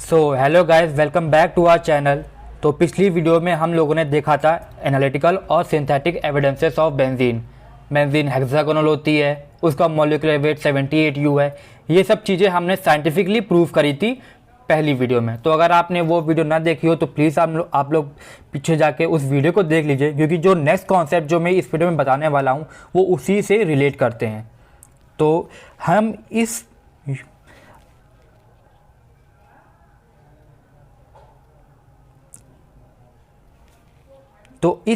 Hello guys, welcome back to our channel. तो पिछली video में हम लोगों ने देखा था एनालिटिकल और synthetic evidences of benzene. Benzene hexagonal होती है, उसका मॉलिक्यूलर वेट 78U है। ये सब चीज़ें हमने साइंटिफिकली प्रूव करी थी पहली वीडियो में। तो अगर आपने वो वीडियो ना देखी हो तो प्लीज़ आप लोग पीछे जाके उस वीडियो को देख लीजिए, क्योंकि जो नेक्स्ट कॉन्सेप्ट जो मैं इस वीडियो में बताने वाला हूँ वो उसी से रिलेट करते हैं। तो हम इस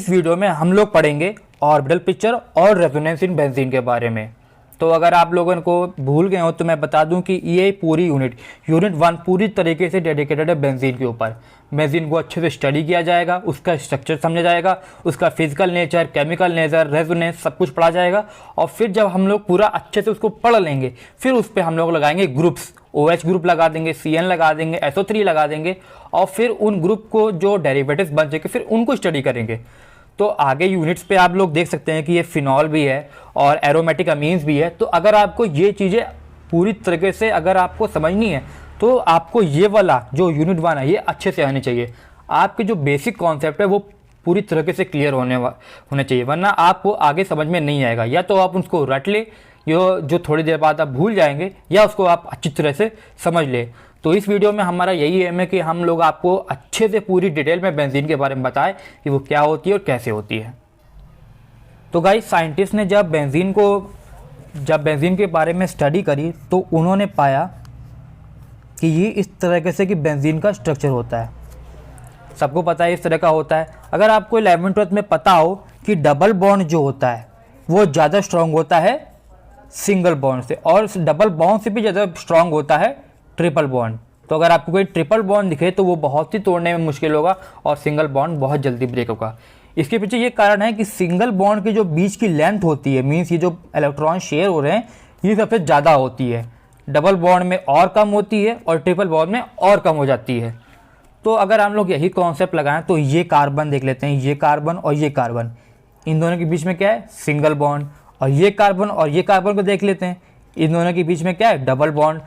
वीडियो में हम लोग पढ़ेंगे ऑर्बिटल पिक्चर और रेजोनेंस इन बेंजीन के बारे में। तो अगर आप लोगों को भूल गए हो तो मैं बता दूं कि ये पूरी यूनिट 1 पूरी तरीके से डेडिकेटेड है बेंजीन के ऊपर। बेंजीन को अच्छे से स्टडी किया जाएगा, उसका स्ट्रक्चर समझा जाएगा, उसका physical nature, chemical nature, resonance सब कुछ पढ़ा जाएगा। और फिर जब हम लोग पूरा अच्छे से उसको पढ़ लेंगे फिर उस पर हम लोग लगाएंगे ग्रुप्स। OH ग्रुप लगा देंगे, CN लगा देंगे, SO3 लगा देंगे और फिर उन ग्रुप को जो डेरिवेटिव्स बन जाएंगे फिर उनको स्टडी करेंगे। तो आगे यूनिट्स पे आप लोग देख सकते हैं कि ये फिनॉल भी है और एरोमेटिक अमीन्स भी है। तो अगर आपको ये चीज़ें पूरी तरीके से अगर आपको समझनी है तो आपको ये वाला जो यूनिट 1 है ये अच्छे से आनी चाहिए। आपके जो बेसिक कॉन्सेप्ट है वो पूरी तरीके से क्लियर होने चाहिए, वरना आपको आगे समझ में नहीं आएगा। या तो आप उसको रट ले, जो थोड़ी देर बाद आप भूल जाएंगे, या उसको आप अच्छी तरह से समझ ले। तो इस वीडियो में हमारा यही एम है कि हम लोग आपको अच्छे से पूरी डिटेल में बेंजीन के बारे में बताएं कि वो क्या होती है और कैसे होती है। तो गाइस, साइंटिस्ट ने जब बेंजीन के बारे में स्टडी करी तो उन्होंने पाया कि ये इस तरीके से कि बेंजीन का स्ट्रक्चर होता है। सबको पता है इस तरह का होता है। अगर आपको 11th में पता हो कि डबल बॉन्ड जो होता है वो ज़्यादा स्ट्रॉन्ग होता है सिंगल बॉन्ड से, और डबल बॉन्ड से भी ज़्यादा स्ट्रॉन्ग होता है ट्रिपल बॉन्ड। तो अगर आपको कोई ट्रिपल बॉन्ड दिखे तो वो बहुत ही तोड़ने में मुश्किल होगा और सिंगल बॉन्ड बहुत जल्दी ब्रेक होगा। इसके पीछे ये कारण है कि सिंगल बॉन्ड की जो बीच की लेंथ होती है, मीन्स ये जो इलेक्ट्रॉन शेयर हो रहे हैं, ये सबसे ज़्यादा होती है। डबल बॉन्ड में और कम होती है और ट्रिपल बॉन्ड में और कम हो जाती है। तो अगर हम लोग यही कॉन्सेप्ट लगाएं तो ये कार्बन देख लेते हैं, ये कार्बन और ये कार्बन, इन दोनों के बीच में क्या है? Single bond. और ये कार्बन को देख लेते हैं, इन दोनों के बीच में क्या है? Double bond.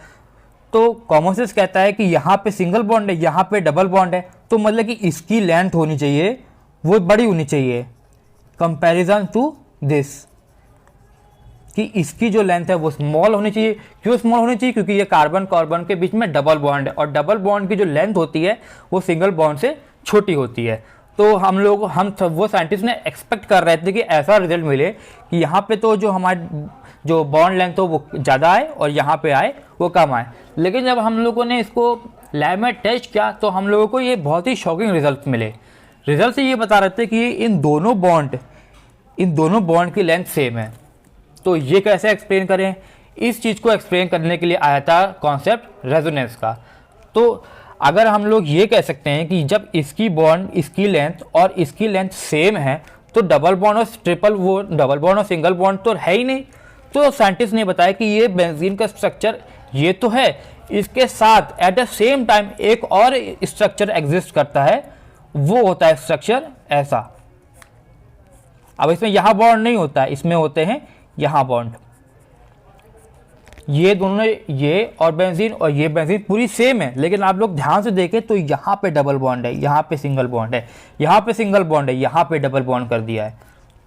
तो कॉमन सेंस कहता है कि यहाँ पे सिंगल बॉन्ड है, यहाँ पे डबल बॉन्ड है, तो मतलब कि इसकी लेंथ होनी चाहिए वो बड़ी होनी चाहिए कंपैरिजन टू दिस, कि इसकी जो लेंथ है वो स्मॉल होनी चाहिए। क्यों स्मॉल होनी चाहिए? क्योंकि ये कार्बन के बीच में डबल बॉन्ड है और डबल बॉन्ड की जो लेंथ होती है वो सिंगल बॉन्ड से छोटी होती है। तो वो साइंटिस्ट ने एक्सपेक्ट कर रहे थे कि ऐसा रिजल्ट मिले कि यहाँ पे तो जो हमारी जो बॉन्ड लेंथ हो वो ज़्यादा आए और यहाँ पे आए वो कम आए। लेकिन जब हम लोगों ने इसको लैब में टेस्ट किया तो हम लोगों को ये बहुत ही शॉकिंग रिजल्ट मिले। रिजल्ट से ये बता रहे थे कि इन दोनों बॉन्ड की लेंथ सेम है। तो ये कैसे एक्सप्लेन करें? इस चीज़ को एक्सप्लेन करने के लिए आया था कॉन्सेप्ट रेजोनेंस का। तो अगर हम लोग ये कह सकते हैं कि जब इसकी लेंथ और इसकी लेंथ सेम है तो डबल बॉन्ड और सिंगल बॉन्ड तो है ही नहीं। तो साइंटिस्ट ने बताया कि ये बेंजीन का स्ट्रक्चर ये तो है, इसके साथ एट द सेम टाइम एक और स्ट्रक्चर एग्जिस्ट करता है, वो होता है स्ट्रक्चर ऐसा। अब इसमें यहाँ बॉन्ड नहीं होता है, इसमें होते हैं यहाँ बॉन्ड। ये दोनों, ये और बेंजीन पूरी सेम है, लेकिन आप लोग ध्यान से देखें तो यहाँ पे डबल बॉन्ड है, यहाँ पे सिंगल बॉन्ड है, यहाँ पे सिंगल बॉन्ड है, यहाँ पे डबल बॉन्ड कर दिया है।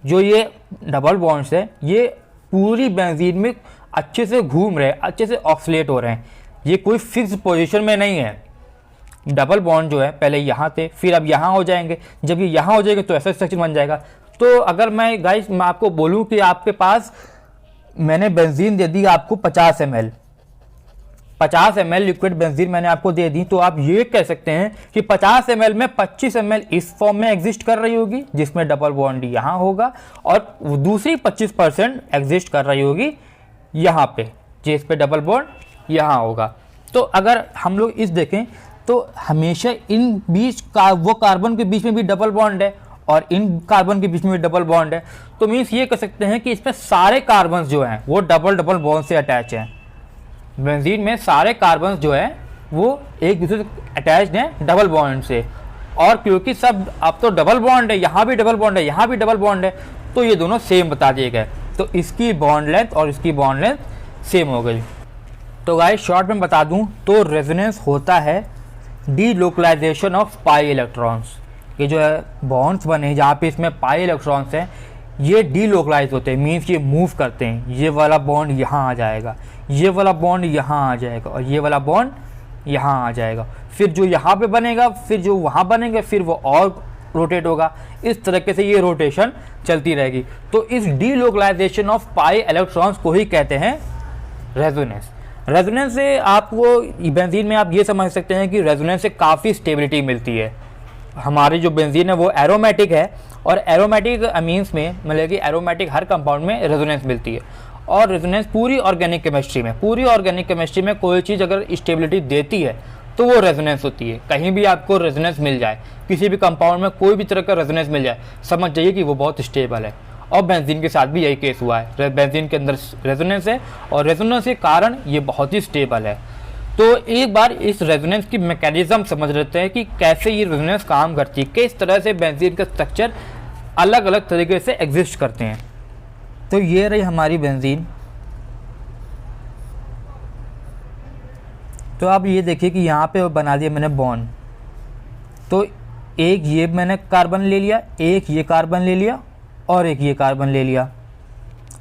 जो ये डबल बॉन्ड्स है ये पूरी बेंजीन में अच्छे से घूम रहे हैं, अच्छे से ऑक्सीलेट हो रहे हैं। ये कोई फिक्स पोजीशन में नहीं है। डबल बॉन्ड जो है पहले यहाँ थे, फिर अब यहाँ हो जाएंगे। जब ये यहाँ हो जाएंगे तो ऐसा स्ट्रक्चर बन जाएगा। तो अगर मैं आपको बोलूँ कि आपके पास मैंने बेंजीन दे दी आपको 50 ml लिक्विड बेंजीन मैंने आपको दे दी, तो आप ये कह सकते हैं कि 50 ml में 25 ml इस फॉर्म में एग्जिस्ट कर रही होगी जिसमें डबल बॉन्ड यहाँ होगा, और दूसरी 25% एग्जिस्ट कर रही होगी यहाँ पे जिस पे डबल बॉन्ड यहाँ होगा। तो अगर हम लोग इस देखें तो हमेशा इन बीच का वो कार्बन के बीच में भी डबल बॉन्ड है और इन कार्बन के बीच में भी डबल बॉन्ड है। तो मीन्स ये कह सकते हैं कि इसमें सारे कार्बन जो हैं वो डबल बॉन्ड से अटैच हैं। बेंजीन में सारे कार्बन जो है वो एक दूसरे से अटैच्ड हैं डबल बॉन्ड से। और क्योंकि सब अब तो डबल बॉन्ड है, यहाँ भी डबल बॉन्ड है, यहाँ भी डबल बॉन्ड है, तो ये दोनों सेम बता दिए गए। तो इसकी बॉन्ड लेंथ और इसकी बॉन्ड लेंथ सेम हो गई। तो गाइस शॉर्ट में बता दूं तो रेजोनेंस होता है डीलोकलाइजेशन ऑफ पाई इलेक्ट्रॉन्स। ये जो है बॉन्ड्स बने जहाँ पे इसमें पाई इलेक्ट्रॉन्स हैं, ये डीलोकलाइज होते हैं, मीन्स ये मूव करते हैं। ये वाला बॉन्ड यहाँ आ जाएगा, ये वाला बॉन्ड यहाँ आ जाएगा और ये वाला बॉन्ड यहाँ आ जाएगा। फिर जो यहाँ पे बनेगा, फिर जो वहाँ बनेगा, फिर वो और रोटेट होगा। इस तरीके से ये रोटेशन चलती रहेगी। तो इस डीलोकलाइजेशन ऑफ पाई इलेक्ट्रॉन्स को ही कहते हैं रेजोनेंस। रेजोनेंस से आपको बेंजीन में आप ये समझ सकते हैं कि रेजोनेंस से काफ़ी स्टेबिलिटी मिलती है। हमारी जो बेंजीन है वो एरोमेटिक है और एरोमेटिक अमीन्स में मतलब कि एरोमेटिक हर कंपाउंड में रेजोनेंस मिलती है। और रेजोनेंस पूरी ऑर्गेनिक केमिस्ट्री में कोई चीज़ अगर स्टेबिलिटी देती है तो वो रेजोनेंस होती है। कहीं भी आपको रेजोनेंस मिल जाए, किसी भी कंपाउंड में कोई भी तरह का रेजोनेंस मिल जाए, समझ जाइए कि वो बहुत स्टेबल है। और बेंजीन के साथ भी यही केस हुआ है। बेंजीन के अंदर रेजोनेंस है और रेजोनेंस के कारण ये बहुत ही स्टेबल है। तो एक बार इस रेजोनेंस की मैकेनिज्म समझ लेते हैं कि कैसे ये रेजोनेंस काम करती है, किस तरह से बेंजीन का स्ट्रक्चर अलग अलग तरीके से एग्जिस्ट करते हैं। तो ये रही हमारी बेंजीन। तो आप ये देखिए कि यहाँ पे बना दिया मैंने बॉन्ड। तो एक ये मैंने कार्बन ले लिया, एक ये कार्बन ले लिया और एक ये कार्बन ले लिया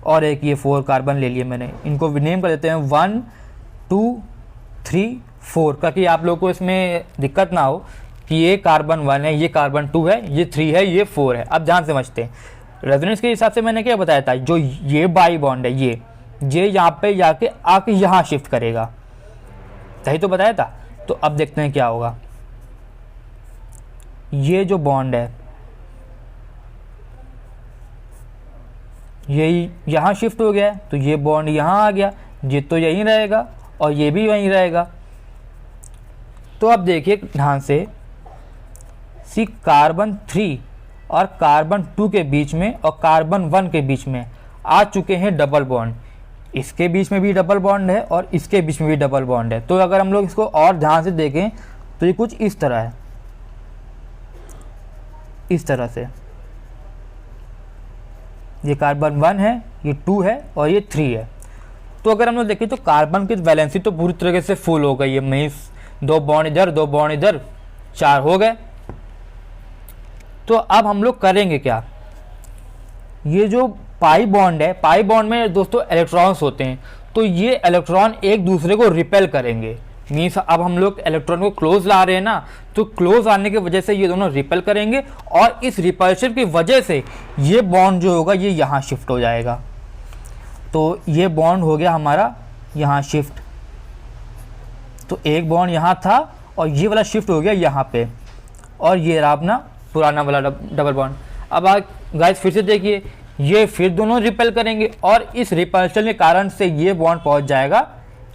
और एक ये 4 कार्बन ले लिए मैंने। इनको नेम कर देते हैं 1 2 3 4, ताकि आप लोगों को इसमें दिक्कत ना हो कि ये कार्बन 1 है, ये कार्बन 2 है, ये 3 है, ये 4 है। आप ध्यान समझते हैं। रेजोनेंस के हिसाब से मैंने क्या बताया था, जो ये बाई बॉन्ड है ये यहाँ पे जाके आके यहाँ शिफ्ट करेगा, सही तो बताया था। तो अब देखते हैं क्या होगा। ये जो बॉन्ड है ये यहाँ शिफ्ट हो गया है, तो ये बॉन्ड यहाँ आ गया, ये तो यहीं रहेगा और ये भी वहीं रहेगा। तो अब देखिए ध्यान से, सी कार्बन 3 और कार्बन 2 के बीच में और कार्बन 1 के बीच में आ चुके हैं डबल बॉन्ड। इसके बीच में भी डबल बॉन्ड है और इसके बीच में भी डबल बॉन्ड है। तो अगर हम लोग इसको और ध्यान से देखें तो ये कुछ इस तरह है, इस तरह से। ये कार्बन 1 है, ये 2 है और ये 3 है। तो अगर हम लोग देखें तो कार्बन की वैलेंसी तो पूरी तरीके से फुल हो गई है। मीन्स 2 बॉन्ड इधर, 2 बॉन्ड इधर, 4 हो गए। तो अब हम लोग करेंगे क्या, ये जो पाई बॉन्ड है, पाई बॉन्ड में दोस्तों इलेक्ट्रॉन्स होते हैं, तो ये इलेक्ट्रॉन एक दूसरे को रिपेल करेंगे। मीन्स अब हम लोग इलेक्ट्रॉन को क्लोज ला रहे हैं ना, तो क्लोज आने की वजह से ये दोनों रिपेल करेंगे और इस रिपल्शन की वजह से ये बॉन्ड जो होगा ये यहाँ शिफ्ट हो जाएगा। तो ये बॉन्ड हो गया हमारा यहाँ शिफ्ट। तो एक बॉन्ड यहाँ था और ये वाला शिफ्ट हो गया यहाँ पे और ये रहा अपना पुराना वाला डबल बॉन्ड। अब गाइस फिर से देखिए, ये फिर दोनों रिपेल करेंगे और इस रिपल्शन के कारण से ये बॉन्ड पहुंच जाएगा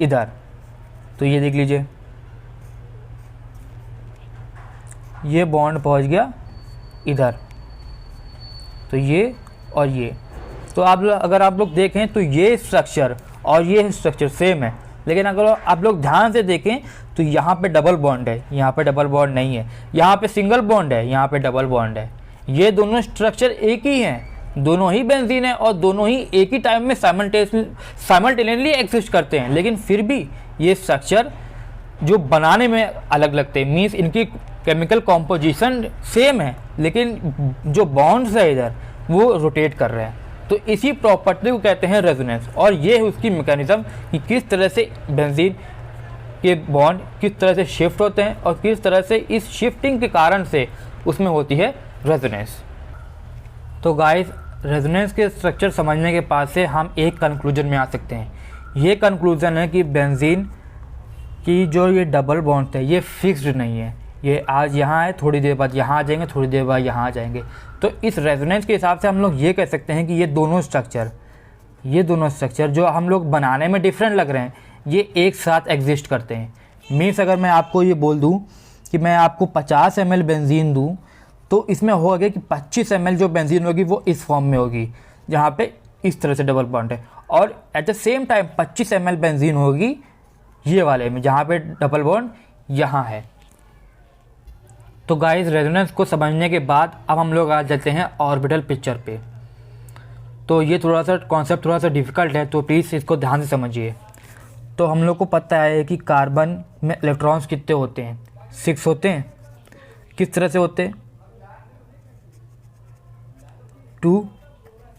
इधर। तो ये देख लीजिए, ये बॉन्ड पहुंच गया इधर। तो ये और ये, तो अगर आप लोग देखें तो ये स्ट्रक्चर और ये स्ट्रक्चर सेम है, लेकिन अगर आप लोग ध्यान से देखें तो यहाँ पे डबल बॉन्ड है, यहाँ पे डबल बॉन्ड नहीं है, यहाँ पे सिंगल बॉन्ड है, यहाँ पे डबल बॉन्ड है। ये दोनों स्ट्रक्चर एक ही हैं, दोनों ही बेंजीन है और दोनों ही एक ही टाइम में साइमल्टेनियसली एग्जिस्ट करते हैं, लेकिन फिर भी ये स्ट्रक्चर जो बनाने में अलग लगते हैं। मीन्स इनकी केमिकल कॉम्पोजिशन सेम है, लेकिन जो बॉन्ड्स है इधर वो रोटेट कर रहे हैं। तो इसी प्रॉपर्टी को कहते हैं रेजोनेंस। और ये है उसकी मैकेनिज्म कि किस तरह से बेंजीन के बॉन्ड किस तरह से शिफ्ट होते हैं और किस तरह से इस शिफ्टिंग के कारण से उसमें होती है रेजोनेंस। तो गाइस, रेजोनेंस के स्ट्रक्चर समझने के बाद से हम एक कंक्लूजन में आ सकते हैं। ये कंक्लूजन है कि बेंजीन की जो ये डबल बॉन्ड है ये फिक्स्ड नहीं है। ये आज यहाँ है, थोड़ी देर बाद यहाँ आ जाएंगे, थोड़ी देर बाद यहाँ आ जाएंगे। तो इस रेजोनेंस के हिसाब से हम लोग ये कह सकते हैं कि ये दोनों स्ट्रक्चर जो हम लोग बनाने में डिफरेंट लग रहे हैं, ये एक साथ एग्जिस्ट करते हैं। मीन्स अगर मैं आपको ये बोल दूँ कि मैं आपको 50 ml बेंजीन दूँ, तो इसमें होगा कि 25 ml जो बेंजीन होगी वो इस फॉर्म में होगी जहाँ पे इस तरह से डबल बॉन्ड है, और at the same time 25 ml benzene होगी ये वाले में जहाँ पे डबल बॉन्ड यहाँ है। तो गाइस, रेजोनेंस को समझने के बाद अब हम लोग आ जाते हैं ऑर्बिटल पिक्चर पे। तो ये थोड़ा सा कॉन्सेप्ट थोड़ा सा डिफ़िकल्ट है, तो प्लीज़ इसको ध्यान से समझिए। तो हम लोग को पता है कि कार्बन में इलेक्ट्रॉन्स कितने होते हैं, 6 होते हैं। किस तरह से होते हैं? 2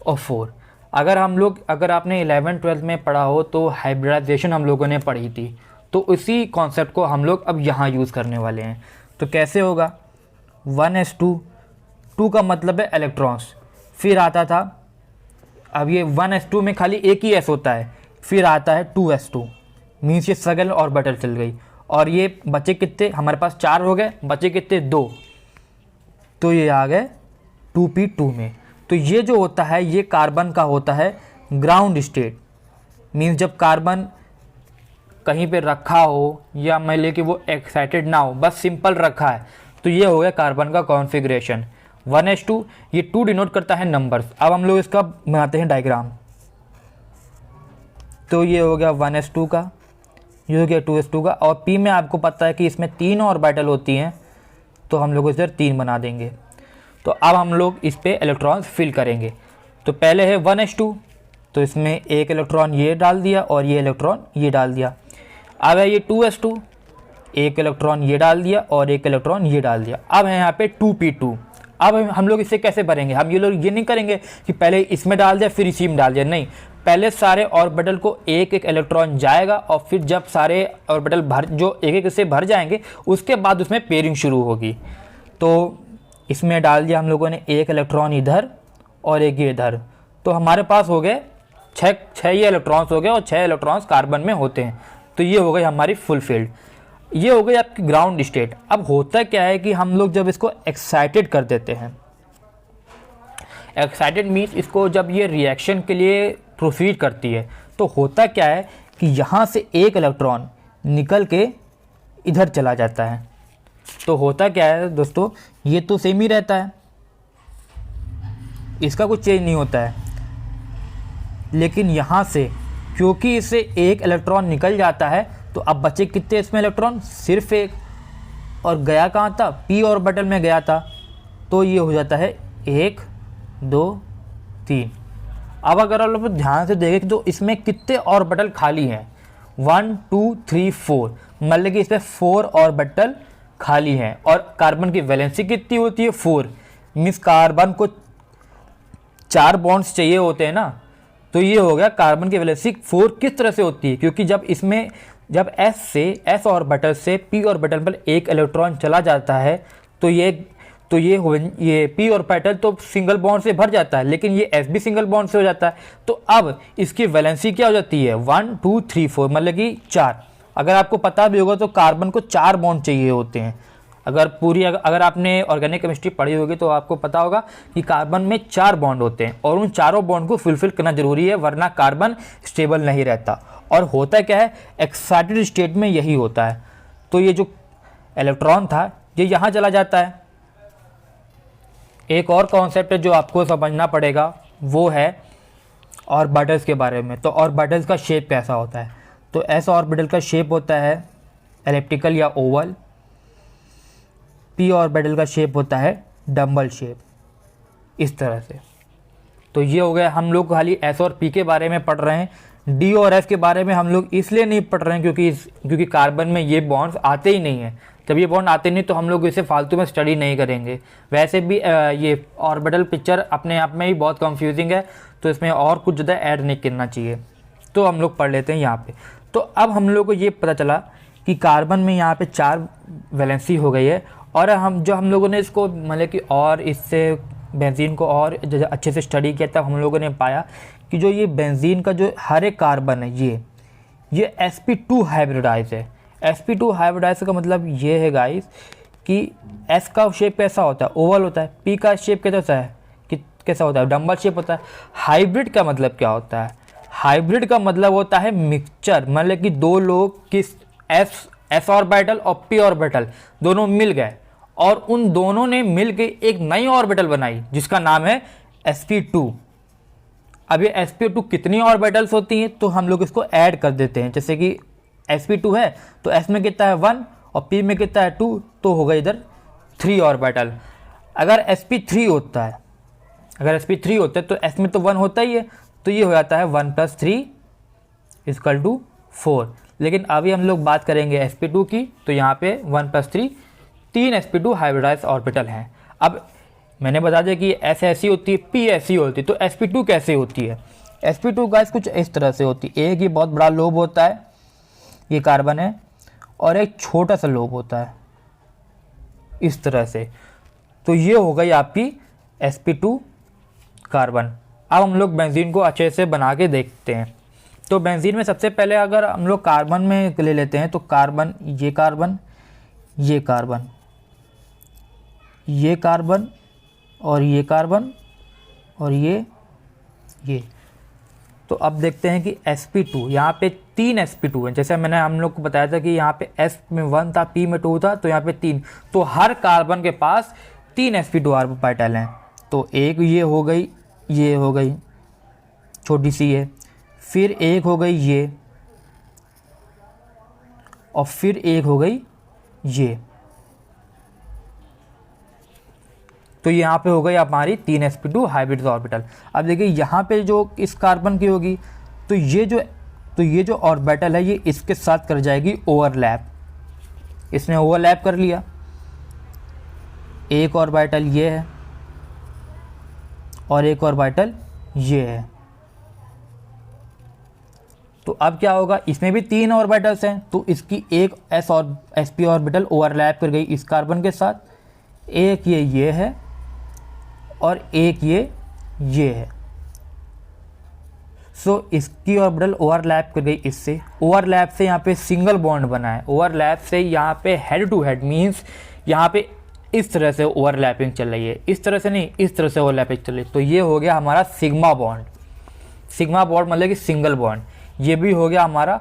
और 4। अगर आपने 11th-12th में पढ़ा हो तो हाइब्रिडाइजेशन हम लोगों ने पढ़ी थी, तो उसी कॉन्सेप्ट को हम लोग अब यहाँ यूज़ करने वाले हैं। तो कैसे होगा? 1s2, 2 का मतलब है इलेक्ट्रॉन्स, फिर आता था, अब ये 1s2 में खाली एक ही s होता है, फिर आता है 2s2, मीन्स ये सेकंड ऑर्बिटल चल गई। और ये बचे कितने? हमारे पास 4 हो गए, बचे कितने? 2, तो ये आ गए 2p2 में। तो ये जो होता है ये कार्बन का होता है ग्राउंड स्टेट, मीन्स जब कार्बन कहीं पे रखा हो या मान लीजिए कि वो एक्साइटेड ना हो, बस सिंपल रखा है, तो ये हो गया कार्बन का कॉन्फ़िगरेशन। 1s2, ये 2 डिनोट करता है नंबर्स। अब हम लोग इसका बनाते हैं डायग्राम। तो ये हो गया 1s2 का, ये हो गया 2s2 का, और p में आपको पता है कि इसमें 3 ऑर्बिटल होती हैं, तो हम लोग इधर 3 बना देंगे। तो अब हम लोग इस पे इलेक्ट्रॉन्स फिल करेंगे। तो पहले है 1s2, तो इसमें एक इलेक्ट्रॉन ये डाल दिया और ये इलेक्ट्रॉन ये डाल दिया। अब है ये 2s2, एक इलेक्ट्रॉन ये डाल दिया और एक इलेक्ट्रॉन ये डाल दिया। अब है यहाँ पे 2p2। अब हम लोग इसे कैसे भरेंगे? हम ये लोग ये नहीं करेंगे कि पहले इसमें डाल दिया फिर इसी में डाल दिया, नहीं, पहले सारे ऑर्बिटल को एक एक इलेक्ट्रॉन जाएगा और फिर जब सारे ऑर्बिटल जो एक एक से भर जाएंगे उसके बाद उसमें पेयरिंग शुरू होगी। तो इसमें डाल दिया हम लोगों ने एक इलेक्ट्रॉन इधर और एक ये इधर, तो हमारे पास हो गए 6 ये इलेक्ट्रॉन्स हो गए और 6 इलेक्ट्रॉन्स कार्बन में होते हैं। तो ये हो गई हमारी फुल फील्ड, ये हो गई आपकी ग्राउंड स्टेट। अब होता क्या है कि हम लोग जब इसको एक्साइटेड कर देते हैं, एक्साइटेड मीन्स इसको जब ये रिएक्शन के लिए प्रोसीड करती है, तो होता क्या है कि यहाँ से एक इलेक्ट्रॉन निकल के इधर चला जाता है। तो होता क्या है दोस्तों, ये तो सेम ही रहता है, इसका कुछ चेंज नहीं होता है, लेकिन यहाँ से क्योंकि इससे एक इलेक्ट्रॉन निकल जाता है, तो अब बचे कितने इसमें इलेक्ट्रॉन? सिर्फ एक, और गया कहाँ था? p ऑर्बिटल में गया था, तो ये हो जाता है 1 2 3। अब अगर आप लोग ध्यान से देखें तो इसमें कितने ऑर्बिटल खाली हैं? 1 2 3 4, मतलब कि इसमें 4 ऑर्बिटल खाली हैं। और कार्बन की वैलेंसी कितनी होती है? 4, मीन्स कार्बन को 4 बॉन्ड्स चाहिए होते हैं ना। तो ये हो गया कार्बन की वैलेंसी 4 किस तरह से होती है, क्योंकि जब s ऑर्बिटल से p ऑर्बिटल पर एक इलेक्ट्रॉन चला जाता है, तो ये p ऑर्बिटल तो सिंगल बॉन्ड से भर जाता है, लेकिन ये s भी सिंगल बॉन्ड से हो जाता है। तो अब इसकी वैलेंसी क्या हो जाती है? 1 2 3 4, मतलब कि 4। अगर आपको पता भी होगा तो कार्बन को 4 बॉन्ड चाहिए होते हैं। अगर आपने ऑर्गेनिक केमिस्ट्री पढ़ी होगी तो आपको पता होगा कि कार्बन में 4 बॉन्ड होते हैं और उन चारों बॉन्ड को फुलफिल करना जरूरी है, वरना कार्बन स्टेबल नहीं रहता। और होता क्या है, एक्साइटेड स्टेट में यही होता है। तो ये जो इलेक्ट्रॉन था ये यहाँ चला जाता है। एक और कॉन्सेप्ट है जो आपको समझना पड़ेगा, वो है ऑर्बिटल्स के बारे में। तो ऑर्बिटल्स का शेप कैसा होता है? तो एस ऑर्बिटल का शेप होता है एलिप्टिकल या ओवल, p ऑर्बिटल का शेप होता है डम्बल शेप, इस तरह से। तो ये हो गया, हम लोग खाली s और p के बारे में पढ़ रहे हैं। d और f के बारे में हम लोग इसलिए नहीं पढ़ रहे हैं क्योंकि कार्बन में ये बॉन्ड्स आते ही नहीं हैं। जब ये बॉन्ड आते नहीं तो हम लोग इसे फालतू में स्टडी नहीं करेंगे। वैसे भी ये ऑर्बिटल पिक्चर अपने आप में ही बहुत कंफ्यूजिंग है, तो इसमें और कुछ ज़्यादा ऐड नहीं करना चाहिए। तो हम लोग पढ़ लेते हैं यहाँ पे। तो अब हम लोग को ये पता चला कि कार्बन में यहाँ पे 4 वैलेंसी हो गई है, और हम लोगों ने इसको मतलब कि और इससे बेंजीन को और अच्छे से स्टडी किया, तब हम लोगों ने पाया कि जो ये बेंजीन का जो हर एक कार्बन है ये sp2 हाइब्रिडाइज है। sp2 हाइब्रिडाइज का मतलब ये है गाइस कि s का शेप कैसा होता है? ओवल होता है। p का शेप कैसा होता है? डम्बल शेप होता है। हाइब्रिड का मतलब क्या होता है? हाइब्रिड का मतलब होता है मिक्सचर, मतलब कि दो लोग किस s ऑर्बिटल और p ऑर्बिटल दोनों मिल गए और उन दोनों ने मिल के एक नई ऑर्बिटल बनाई जिसका नाम है sp2। अब ये sp2 कितनी ऑर्बिटल्स होती हैं तो हम लोग इसको ऐड कर देते हैं। जैसे कि sp2 है तो s में कितना है 1 और p में कितना है 2, तो होगा इधर 3 ऑर्बिटल। अगर sp3 होता है तो s में तो 1 होता ही है, तो ये हो जाता है 1 + 3 = 4। लेकिन अभी हम लोग बात करेंगे sp2 की, तो यहाँ पे 1 + 3 3 sp2 हाइब्रिडाइज ऑर्बिटल हैं। अब मैंने बता दिया कि S ऐसी होती है, P ऐसी होती है, तो sp2 कैसे होती है? sp2 गाइस कुछ इस तरह से होती है। एक ये बहुत बड़ा लोब होता है, ये कार्बन है, और एक छोटा सा लोब होता है इस तरह से। तो ये हो गई आपकी sp2 कार्बन। अब हम लोग बेंजीन को अच्छे से बना के देखते हैं। तो बेंजीन में सबसे पहले अगर हम लोग कार्बन में ले लेते हैं तो कार्बन, ये कार्बन, ये कार्बन, ये कार्बन, और ये कार्बन, और ये। तो अब देखते हैं कि sp2, यहाँ पे 3 sp2 है। जैसे मैंने हम लोग को बताया था कि यहाँ पे S में 1 था, P में 2 था, तो यहाँ पे 3। तो हर कार्बन के पास 3 sp2 ऑर्बिटल हैं। तो एक ये हो गई, ये हो गई छोटी सी है, फिर एक हो गई ये, और फिर एक हो गई ये। तो यहाँ पे हो गई हमारी 3 sp2 हाइब्रिड ऑर्बिटल। अब देखिए यहाँ पे जो इस कार्बन की होगी, तो ये जो ऑर्बिटल है ये इसके साथ कर जाएगी ओवरलैप। इसने ओवरलैप कर लिया। एक ऑर्बिटल ये है और एक ऑर्बिटल ये है। तो अब क्या होगा, इसमें भी 3 ऑर्बिटल्स हैं, तो इसकी एक sp ऑर्बिटल ओवरलैप कर गई इस कार्बन के साथ। एक ये है और एक ये है। सो इसकी ऑर्बिटल ओवरलैप कर गई इससे। ओवरलैप से यहाँ पे सिंगल बॉन्ड बना है। ओवरलैप से यहाँ पे हेड टू हेड मीन्स यहाँ पे इस तरह से ओवरलैपिंग चल रही है, इस तरह से नहीं, इस तरह से ओवरलैपिंग चल रही है। तो ये हो गया हमारा सिग्मा बॉन्ड। सिग्मा बॉन्ड मतलब कि सिंगल बॉन्ड। ये भी हो गया हमारा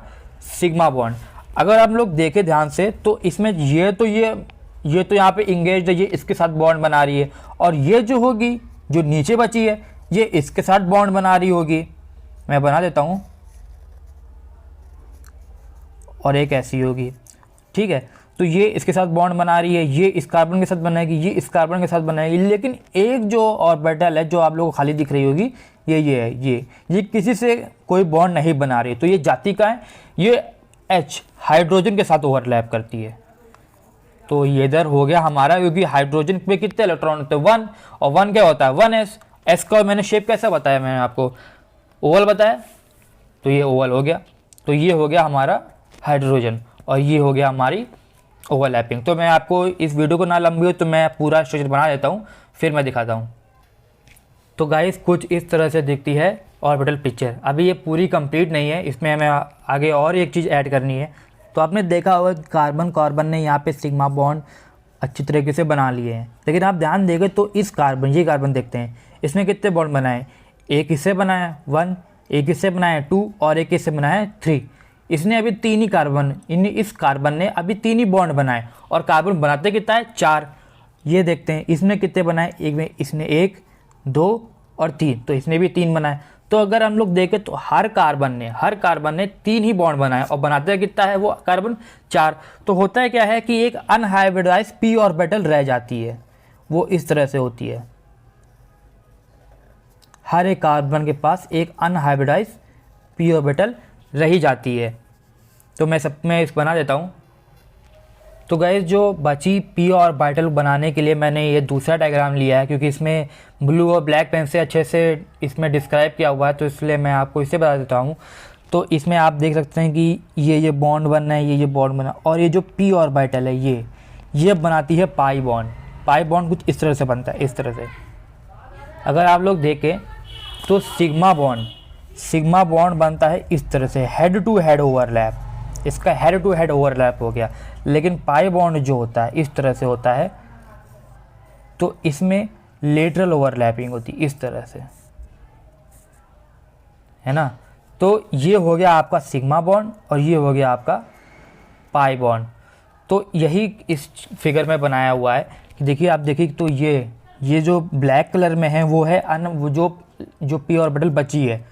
सिग्मा बॉन्ड। अगर हम लोग देखें ध्यान से तो इसमें ये तो यहाँ पे इंगेज है, ये इसके साथ बॉन्ड बना रही है, और ये जो होगी जो नीचे बची है ये इसके साथ बॉन्ड बना रही होगी। मैं बना देता हूँ, और एक ऐसी होगी, ठीक है। तो ये इसके साथ बॉन्ड बना रही है, ये इस कार्बन के साथ बनाएगी, ये इस कार्बन के साथ बनाएगी। लेकिन एक जो ऑर्बिटल है जो आप लोगों को खाली दिख रही होगी, ये है, ये किसी से कोई बॉन्ड नहीं बना रही। तो ये जाति का है, ये H हाइड्रोजन के साथ ओवरलैप करती है। तो ये इधर हो गया हमारा, क्योंकि हाइड्रोजन पे कितने इलेक्ट्रॉन होते हैं? 1, और 1 क्या होता है? 1s। S का मैंने शेप कैसा बताया, मैंने आपको ओवल बताया, तो ये ओवल हो गया। तो ये हो गया हमारा हाइड्रोजन, और ये हो गया हमारी ओवरलैपिंग। तो मैं आपको इस वीडियो को ना लंबी हो तो मैं पूरा स्ट्रक्चर बना देता हूँ, फिर मैं दिखाता हूँ। तो गाइस कुछ इस तरह से दिखती है ऑर्बिटल पिक्चर। अभी ये पूरी कंप्लीट नहीं है, इसमें हमें आगे और एक चीज़ ऐड करनी है। तो आपने देखा होगा कि कार्बन ने यहाँ पे सिग्मा बॉन्ड अच्छी तरीके से बना लिए हैं। लेकिन आप ध्यान देंगे तो इस कार्बन, ये कार्बन देखते हैं, इसने कितने बॉन्ड बनाए? एक इससे बनाया 1, एक इससे बनाया 2, और एक इससे बनाया 3। इसने अभी 3 ही कार्बन, इस कार्बन ने अभी 3 ही बॉन्ड बनाए, और कार्बन बनाते कितना है? 4। ये देखते हैं इसने कितने बनाए, एक में इसने 1, 2 और 3, तो इसने भी 3 बनाए। तो अगर हम लोग देखें तो हर कार्बन ने 3 ही बॉन्ड बनाए, और बनाते कितना है वो कार्बन? 4। तो होता है क्या है कि एक अनहाइब्रिडाइज्ड p ऑर्बिटल रह जाती है, वो इस तरह से होती है। हर एक कार्बन के पास एक अनहाइब्रिडाइज्ड p ऑर्बिटल रही जाती है। तो मैं इस बना देता हूँ। तो गाइस जो बची p ऑर्बिटल बनाने के लिए मैंने ये दूसरा डायग्राम लिया है, क्योंकि इसमें ब्लू और ब्लैक पेन से अच्छे से इसमें डिस्क्राइब किया हुआ है, तो इसलिए मैं आपको इसे बता देता हूँ। तो इसमें आप देख सकते हैं कि ये बॉन्ड बनना है, ये बॉन्ड बना, और ये जो p ऑर्बिटल है ये बनाती है पाई बॉन्ड। पाई बॉन्ड कुछ इस तरह से बनता है, इस तरह से। अगर आप लोग देखें तो सिग्मा बॉन्ड बनता है इस तरह से, हेड टू हेड ओवरलैप। इसका हेड टू हेड ओवरलैप हो गया। लेकिन पाई बॉन्ड जो होता है इस तरह से होता है, तो इसमें लेटरल ओवरलैपिंग होती है इस तरह से, है ना। तो ये हो गया आपका सिग्मा बॉन्ड, और ये हो गया आपका पाई बॉन्ड। तो यही इस फिगर में बनाया हुआ है कि देखिए, आप देखिए तो ये जो ब्लैक कलर में है वो है वो जो p ऑर्बिटल बची है,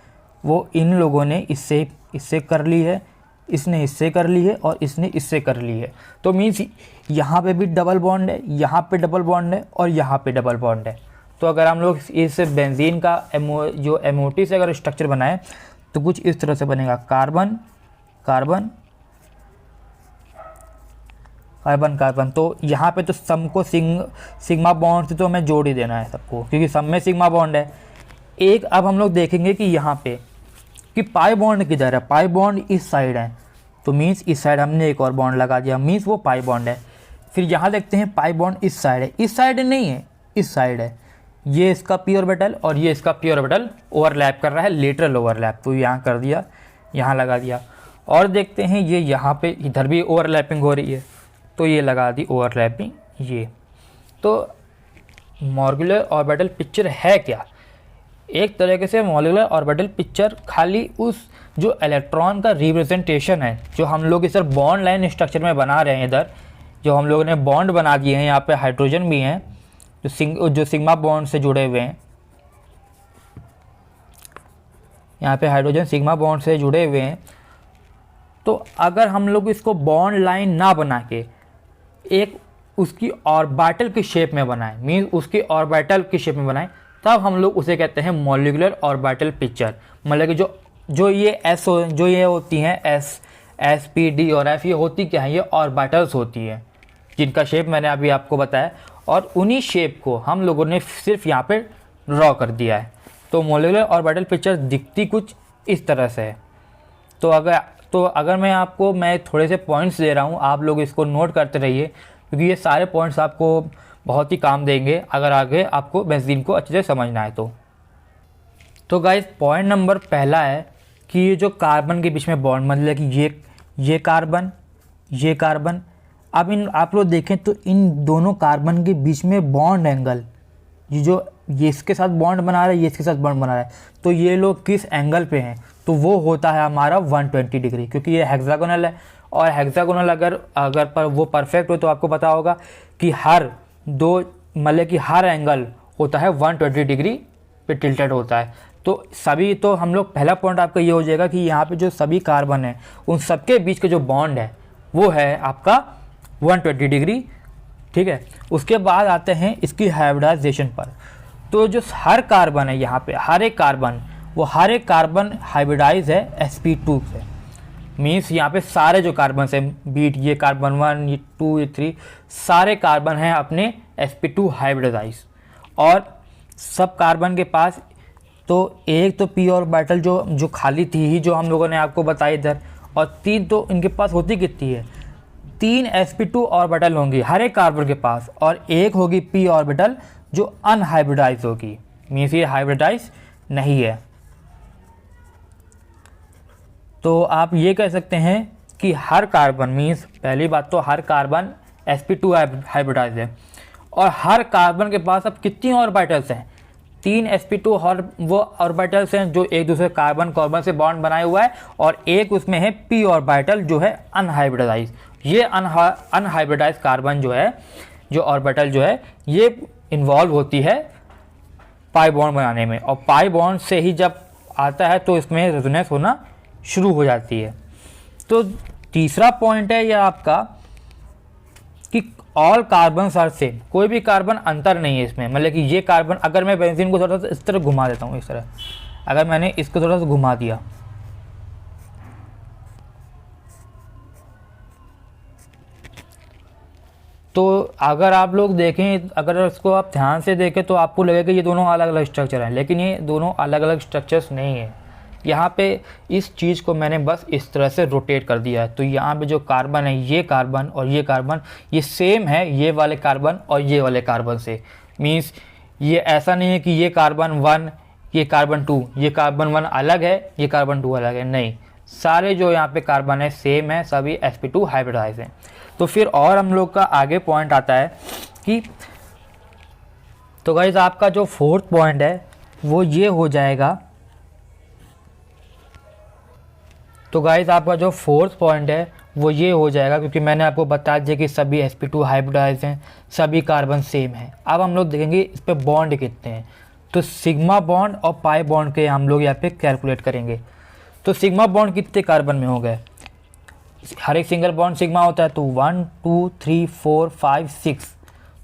वो इन लोगों ने इससे कर ली है, इसने इससे कर ली है, और इसने इससे कर ली है। तो मीन्स यहाँ पे भी डबल बॉन्ड है, यहाँ पे डबल बॉन्ड है, और यहाँ पे डबल बॉन्ड है। तो अगर हम लोग इस बेंजीन का जो MOT से अगर स्ट्रक्चर बनाए तो कुछ इस तरह से बनेगा। कार्बन कार्बन कार्बन कार्बन, तो यहाँ पे तो सम को सिग्मा बॉन्ड से तो हमें जोड़ ही देना है सबको, क्योंकि सब में सिग्मा बॉन्ड है। एक अब हम लोग देखेंगे कि यहाँ पे कि पाई बॉन्ड किधर है, पाई बॉन्ड इस साइड है, तो मीन्स इस साइड हमने एक और बॉन्ड लगा दिया, मीन्स वो पाई बॉन्ड है। फिर यहाँ देखते हैं पाई बॉन्ड इस साइड है, इस साइड नहीं है, इस साइड है, ये इसका पी ऑर्बिटल और ये इसका पी ऑर्बिटल ओवरलैप कर रहा है, लेटरल ओवरलैप, तो यहाँ कर दिया, यहाँ लगा दिया। और देखते हैं ये यहाँ पे इधर भी ओवरलैपिंग हो रही है, तो ये लगा दी ओवरलैपिंग ये। तो मॉलिक्यूलर ऑर्बिटल पिक्चर है क्या? एक तरीके से मॉलिक्यूलर ऑर्बिटल पिक्चर खाली उस जो इलेक्ट्रॉन का रिप्रेजेंटेशन है, जो हम लोग इधर बॉन्ड लाइन स्ट्रक्चर में बना रहे हैं, इधर जो हम लोगों ने बॉन्ड बना दिए हैं, यहाँ पे हाइड्रोजन भी हैं जो सिग्मा बॉन्ड से जुड़े हुए हैं, यहाँ पे हाइड्रोजन सिग्मा बॉन्ड से जुड़े हुए हैं। तो अगर हम लोग इसको बॉन्ड लाइन ना बना के एक उसकी ऑर्बिटल की शेप में बनाएं, मीन्स उसकी ऑर्बिटल की शेप में बनाएं, तब हम लोग उसे कहते हैं मॉलिक्यूलर ऑर्बिटल पिक्चर। मतलब कि जो ये होती हैं एस पी डी और एफ, ये होती क्या है, ये ऑर्बिटल्स होती है जिनका शेप मैंने अभी आपको बताया, और उन्हीं शेप को हम लोगों ने सिर्फ यहाँ पे ड्रॉ कर दिया है। तो मॉलिक्यूलर ऑर्बिटल पिक्चर दिखती कुछ इस तरह से है। तो अगर मैं थोड़े से पॉइंट्स दे रहा हूँ, आप लोग इसको नोट करते रहिए, क्योंकि ये सारे पॉइंट्स आपको बहुत ही काम देंगे अगर आगे आपको बेंजीन को अच्छे से समझना है तो गाइस पॉइंट नंबर पहला है कि ये जो कार्बन के बीच में बॉन्ड, मतलब कि ये कार्बन, अब आप लोग देखें तो इन दोनों कार्बन के बीच में बॉन्ड एंगल, ये इसके साथ बॉन्ड बना रहा है, ये इसके साथ बॉन्ड बना रहा है, तो ये लोग किस एंगल पे हैं, तो वो होता है हमारा 120 डिग्री, क्योंकि ये हेक्सागोनल है। और हेक्सागोनल अगर पर वो परफेक्ट हो तो आपको पता होगा कि हर एंगल होता है 120 डिग्री पे टिल्टेड होता है। तो हम लोग पहला पॉइंट आपका ये हो जाएगा कि यहाँ पे जो सभी कार्बन है उन सबके बीच के जो बॉन्ड है वो है आपका 120 डिग्री, ठीक है। उसके बाद आते हैं इसकी हाइब्रिडाइजेशन पर। तो जो हर कार्बन है यहाँ पे, हर एक कार्बन हाइब्रिडाइज है sp2 से, मीन्स यहाँ पे सारे जो कार्बन है बीट, ये कार्बन 1, ये 2, ये 3, सारे कार्बन हैं अपने sp2 हाइब्रिडाइज। और सब कार्बन के पास तो एक तो पी ऑर्बिटल जो खाली थी ही, जो हम लोगों ने आपको बताई इधर, और 3 तो इनके पास होती कितनी है, 3 sp2 ऑर्बिटल होंगी हर एक कार्बन के पास, और एक होगी p ऑर्बिटल जो अनहाइब्रिडाइज होगी, मीन्स ये हाइब्रिडाइज नहीं है। तो आप ये कह सकते हैं कि हर कार्बन, मीन्स पहली बात तो हर कार्बन sp2 हाइब्रिडाइज है, और हर कार्बन के पास अब कितनी ऑर्बिटल्स हैं, 3 sp2 और वो ऑर्बिटल्स हैं जो एक दूसरे कार्बन से बॉन्ड बनाए हुआ है, और एक उसमें है p ऑर्बिटल जो है अनहाइब्रिडाइज। ये अनहाइब्रिडाइज कार्बन जो ऑर्बिटल है ये इन्वॉल्व होती है पाई बॉन्ड बनाने में, और पाई बॉन्ड से ही जब आता है तो इसमें रेजोनेंस होना शुरू हो जाती है। तो तीसरा पॉइंट है यह आपका कि ऑल कार्बन आर सेम, कोई भी कार्बन अंतर नहीं है इसमें। मतलब कि ये कार्बन, अगर मैं बेंजीन को थोड़ा सा इस तरह घुमा देता हूँ, इस तरह अगर मैंने इसको थोड़ा सा घुमा दिया, तो अगर आप लोग देखें, अगर इसको आप ध्यान से देखें तो आपको लगेगा कि ये दोनों अलग अलग स्ट्रक्चर हैं, लेकिन ये दोनों अलग अलग स्ट्रक्चर्स नहीं है। यहाँ पे इस चीज़ को मैंने बस इस तरह से रोटेट कर दिया है, तो यहाँ पे जो कार्बन है, ये कार्बन और ये कार्बन, ये सेम है ये वाले कार्बन और ये वाले कार्बन से। मीन्स ये ऐसा नहीं है कि ये कार्बन 1, ये कार्बन 2, ये कार्बन 1 अलग है, ये कार्बन 2 अलग है, नहीं, सारे जो यहाँ पे कार्बन है सेम है, सभी sp2 हाइब्रिडाइज हैं। तो फिर और हम लोग का आगे पॉइंट आता है कि, तो गाइस आपका जो फोर्थ पॉइंट है वो ये हो जाएगा, तो गाइस आपका जो फोर्थ पॉइंट है वो ये हो जाएगा, क्योंकि मैंने आपको बता दिया कि सभी sp2 हाइब्रिडाइज हैं, सभी कार्बन सेम है। अब हम लोग देखेंगे इस पे बॉन्ड कितने हैं, तो सिग्मा बॉन्ड और पाई बॉन्ड के हम लोग यहाँ पे कैलकुलेट करेंगे। तो सिग्मा बॉन्ड कितने कार्बन में हो गए, हर एक सिंगल बॉन्ड सिग्मा होता है, तो 1 2 3 4 5 6,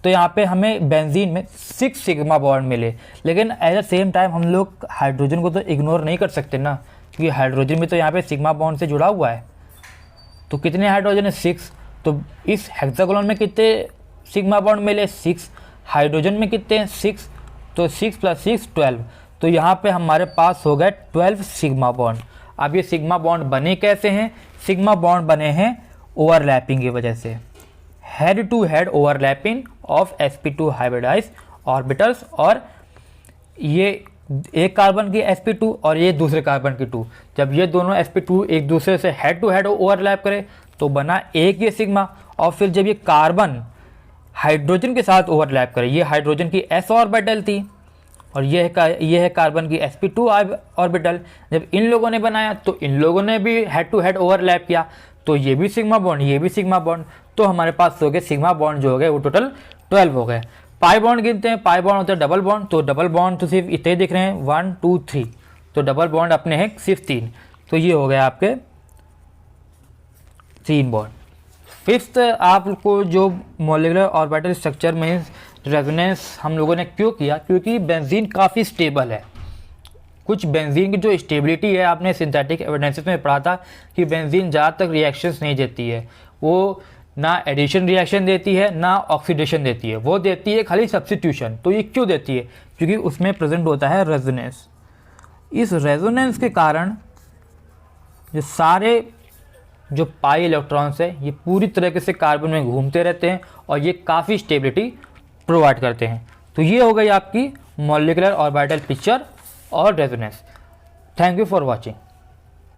तो यहाँ पे हमें बेंजीन में 6 सिग्मा बॉन्ड मिले। लेकिन एट द सेम टाइम हम लोग हाइड्रोजन को तो इग्नोर नहीं कर सकते ना, क्योंकि हाइड्रोजन भी तो यहाँ पे सिग्मा बॉन्ड से जुड़ा हुआ है। तो कितने हाइड्रोजन है, 6, तो इस हेक्सागोनल में कितने सिग्मा बॉन्ड मिले 6, हाइड्रोजन में कितने हैं 6, तो 6 + 6 12। तो यहाँ पे हमारे पास हो गए 12 सिग्मा बॉन्ड। अब ये सिग्मा बॉन्ड बने कैसे हैं? सिग्मा बॉन्ड बने हैं ओवरलैपिंग की वजह से, head to head overlapping of sp2 hybridize orbitals. और ये एक कार्बन की sp2 और ये दूसरे कार्बन की 2, जब ये दोनों sp2 एक दूसरे से हेड टू हेड ओवरलैप करे तो बना एक ये सिग्मा। और फिर जब ये कार्बन हाइड्रोजन के साथ ओवरलैप करे, ये हाइड्रोजन की s ऑर्बिटल थी और ये है कार्बन की sp2 ऑर्बिटल, जब इन लोगों ने बनाया तो इन लोगों ने भी हेड टू हेड ओवरलैप किया, तो ये भी सिग्मा बॉन्ड, ये भी सिग्मा बॉन्ड, तो हमारे पास हो गए सिग्मा बॉन्ड जो हो गए वो टोटल 12 हो गए। पाई बॉन्ड गिनते हैं, पाई बॉन्ड होता है डबल बॉन्ड, तो डबल बॉन्ड तो सिर्फ इतने दिख रहे हैं 1 2 3, तो डबल बॉन्ड अपने हैं सिर्फ 3, तो ये हो गया आपके 3 बॉन्ड। फिफ्थ आपको जो मॉलिक्यूलर ऑर्बिटल स्ट्रक्चर में रेजोनेंस हम लोगों ने क्यों किया, क्योंकि बेंजीन काफ़ी स्टेबल है। कुछ बेंजीन की जो स्टेबिलिटी है, आपने सिंथेटिक एविडेंसेस में पढ़ा था कि बेंजीन ज़्यादातर रिएक्शंस नहीं देती है, वो ना एडिशन रिएक्शन देती है ना ऑक्सीडेशन देती है, वो देती है खाली सब्स्टिट्यूशन। तो ये क्यों देती है? क्योंकि उसमें प्रेजेंट होता है रेजोनेंस। इस रेजोनेंस के कारण जो सारे जो पाई इलेक्ट्रॉन्स है ये पूरी तरीके से कार्बन में घूमते रहते हैं और ये काफ़ी स्टेबिलिटी प्रोवाइड करते हैं। तो ये हो गई आपकी मॉलिक्यूलर ऑर्बिटल पिक्चर और resonance. Thank you for watching.